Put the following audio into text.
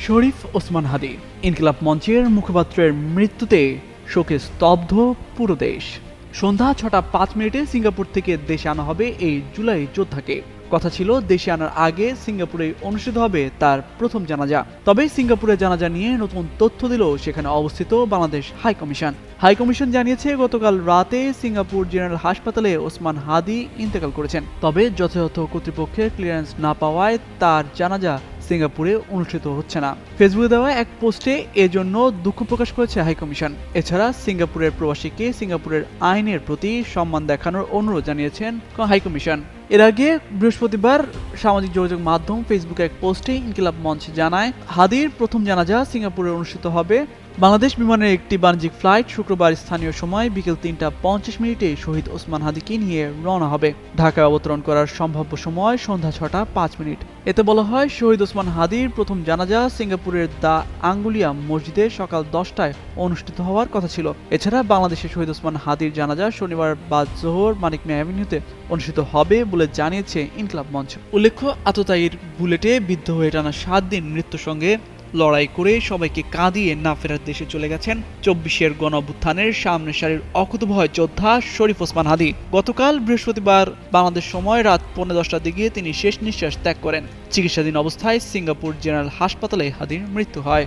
শরীফ ওসমান হাদি ইনকিলাব মঞ্চের মুখপাত্রের মৃত্যুতে শোকে স্তব্ধ পুরো দেশ। সন্ধ্যা 6:05 সিঙ্গাপুর থেকে দেশে আনা হবে এই জুলাই যোদ্ধাকে। কথা ছিল দেশে আনার আগে সিঙ্গাপুরে অনুষ্ঠিত হবে তার প্রথম জানাজা। তবে সিঙ্গাপুরের জানাজা নিয়ে নতুন তথ্য দিল সেখানে অবস্থিত বাংলাদেশ হাইকমিশন। হাইকমিশন জানিয়েছে গতকাল রাতে সিঙ্গাপুর জেনারেল হাসপাতালে ওসমান হাদি ইন্তেকাল করেছেন। তবে যথাযথ কর্তৃপক্ষের ক্লিয়ারেন্স না পাওয়ায় তার জানাজা সিঙ্গাপুরে অনুষ্ঠিত হচ্ছে না। ফেসবুকে দেওয়া এক পোস্টে এজন্য দুঃখ প্রকাশ করেছে হাইকমিশন। এছাড়া সিঙ্গাপুরের প্রবাসীকে সিঙ্গাপুরের আইনের প্রতি সম্মান দেখানোর অনুরোধ জানিয়েছেন হাইকমিশন। এর আগে বৃহস্পতিবার সামাজিক যোগাযোগ মাধ্যম ফেসবুকে এক পোস্টে ইনকিলাব মঞ্চ জানায়, হাদির প্রথম জানাজা সিঙ্গাপুরে অনুষ্ঠিত হবে। বাংলাদেশ বিমানের একটি বাণিজ্যিক ফ্লাইট শুক্রবার স্থানীয় সময় বিকেল 3:50 শহীদ ওসমান হাদিকে নিয়ে রওনা হবে। ঢাকায় অবতরণ করার সম্ভাব্য সময় সন্ধ্যা 6:05। এতে বলা হয়, শহীদ ওসমান হাদির প্রথম জানাজা সিঙ্গাপুরের দ্য আঙ্গুলিয়া মসজিদে সকাল 10টায় অনুষ্ঠিত হওয়ার কথা ছিল। এছাড়া বাংলাদেশের শহীদ ওসমান হাদির জানাজা শনিবার বাদ জোহর মানিক মিয়া অ্যাভিনিউতে অনুষ্ঠিত হবে বলে জানিয়েছে ইনকিলাব মঞ্চ। উল্লেখ্য, আততায়ীর বুলেটে বিদ্ধ হয়ে টানা 7 দিন মৃত্যুর সঙ্গে লড়াই করে সবাইকে কাঁদিয়ে না ফেরার দেশে চলে গেছেন 24-এর গণঅভ্যুত্থানের সামনের সারির অকুতোভয় যোদ্ধা শরীফ ওসমান হাদি। গতকাল বৃহস্পতিবার বাংলাদেশ সময় রাত 10:15টার দিকে তিনি শেষ নিঃশ্বাস ত্যাগ করেন। চিকিৎসাধীন অবস্থায় সিঙ্গাপুর জেনারেল হাসপাতালে হাদির মৃত্যু হয়।